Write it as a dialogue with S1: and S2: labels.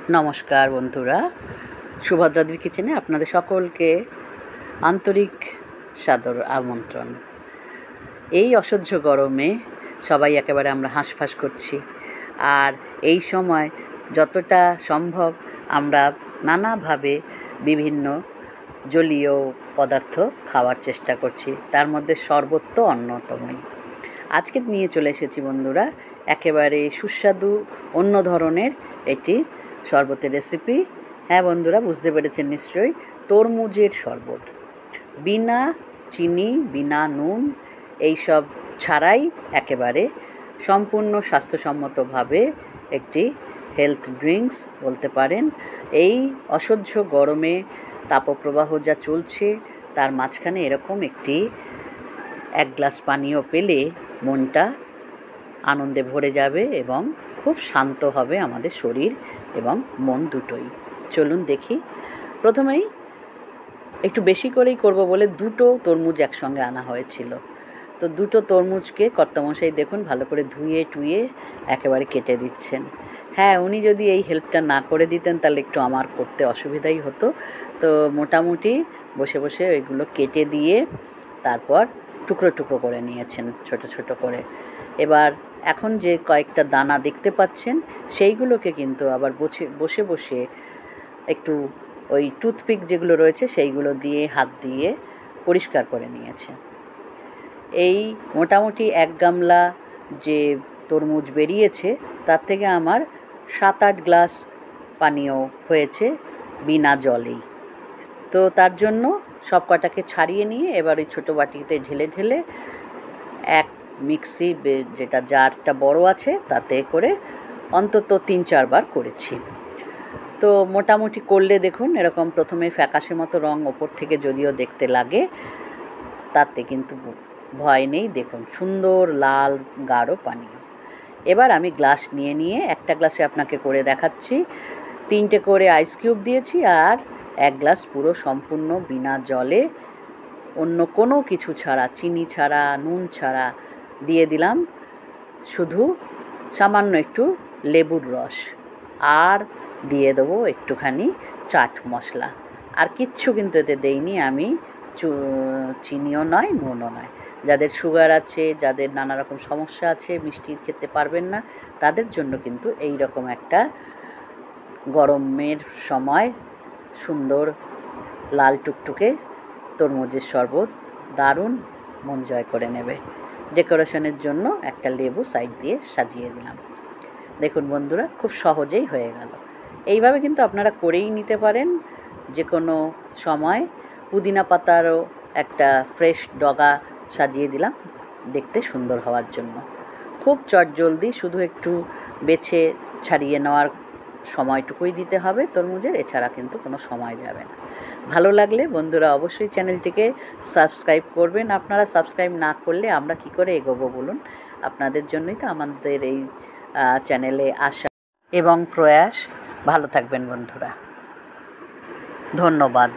S1: নমস্কার বন্ধুরা, সুভদ্রাদির কিচেনে আপনাদের সকলকে আন্তরিক সাদর আমন্ত্রণ। এই অসহ্য গরমে সবাই একেবারে আমরা হাঁসফাঁস করছি, আর এই সময় যতটা সম্ভব আমরা নানাভাবে বিভিন্ন জলীয় পদার্থ খাওয়ার চেষ্টা করছি, তার মধ্যে শরবত তো অন্যতমই। আজকে নিয়ে চলে এসেছি বন্ধুরা একেবারে সুস্বাদু অন্য ধরনের একটি শরবতের রেসিপি। হ্যাঁ বন্ধুরা, বুঝতে পেরেছেন নিশ্চয়ই, তরমুজের শরবত। বিনা চিনি, বিনা নুন, এইসব ছাড়াই একেবারে সম্পূর্ণ স্বাস্থ্যসম্মতভাবে একটি হেলথ ড্রিঙ্কস বলতে পারেন। এই অসহ্য গরমে তাপপ্রবাহ যা চলছে, তার মাঝখানে এরকম একটি এক গ্লাস পানীয় পেলে মনটা আনন্দে ভরে যাবে এবং খুব শান্ত হবে আমাদের শরীর এবং মন দুটোই। চলুন দেখি। প্রথমেই একটু বেশি করেই করব বলে দুটো তরমুজ একসঙ্গে আনা হয়েছিল। তো দুটো তরমুজকে কর্তামশাই দেখুন ভালো করে ধুয়ে টুয়ে একেবারে কেটে দিচ্ছেন। হ্যাঁ, উনি যদি এই হেল্পটা না করে দিতেন তাহলে একটু আমার করতে অসুবিধাই হতো। তো মোটামুটি বসে বসে ওইগুলো কেটে দিয়ে তারপর টুকরো টুকরো করে নিয়েছেন ছোট ছোট করে। এবার এখন যে কয়েকটা দানা দেখতে পাচ্ছেন সেইগুলোকে কিন্তু আবার বসে বসে একটু ওই টুথপিক যেগুলো রয়েছে সেইগুলো দিয়ে হাত দিয়ে পরিষ্কার করে নিয়েছে। এই মোটামুটি 1 গামলা যে তরমুজ বেরিয়েছে তার থেকে আমার 7-8 গ্লাস পানীয় হয়েছে বিনা জলেই। তো তার জন্য সব কটাকে ছাড়িয়ে নিয়ে এবার ওই ছোটো বাটিতে ঢেলে ঢেলে এক মিক্সি যেটা জারটা বড় আছে তাতে করে অন্তত 3-4 বার করেছি। তো মোটামুটি করলে দেখুন এরকম প্রথমে ফ্যাকাশে মতো রং ওপর থেকে যদিও দেখতে লাগে, তাতে কিন্তু ভয় নেই। দেখুন সুন্দর লাল গাঢ় পানীয়। এবার আমি গ্লাস নিয়ে একটা গ্লাসে আপনাকে করে দেখাচ্ছি। 3টে করে আইস কিউব দিয়েছি আর 1 গ্লাস পুরো সম্পূর্ণ বিনা জলে, অন্য কোনো কিছু ছাড়া, চিনি ছাড়া, নুন ছাড়া দিয়ে দিলাম শুধু সামান্য একটু লেবুর রস, আর দিয়ে দেবো একটুখানি চাট মশলা। আর কিচ্ছু কিন্তু এতে দেইনি আমি, চিনিও নয়, নুনও নয়। যাদের সুগার আছে, যাদের নানা রকম সমস্যা আছে, মিষ্টি খেতে পারবেন না, তাদের জন্য কিন্তু এই রকম একটা গরমের সময় সুন্দর লাল টুকটুকে তরমুজের শরবত দারুণ মন জয় করে নেবে। ডেকোরেশনের জন্য একটা লেবু সাইড দিয়ে সাজিয়ে দিলাম। দেখুন বন্ধুরা, খুব সহজেই হয়ে গেল। এইভাবে কিন্তু আপনারা করেই নিতে পারেন যে কোনো সময়। পুদিনা পাতারও একটা ফ্রেশ ডগা সাজিয়ে দিলাম দেখতে সুন্দর হওয়ার জন্য। খুব চটজলদি, শুধু একটু বেছে ছাড়িয়ে নেওয়ার সময়টুকুই দিতে হবে তরমুজের, এছাড়া কিন্তু কোনো সময় যাবে না। ভালো লাগলে বন্ধুরা অবশ্যই চ্যানেলটিকে সাবস্ক্রাইব করবেন। আপনারা সাবস্ক্রাইব না করলে আমরা কি করে এগোবো বলুন? আপনাদের জন্যই তো আমাদের এই চ্যানেলে আসা এবং প্রয়াস। ভালো থাকবেন বন্ধুরা, ধন্যবাদ।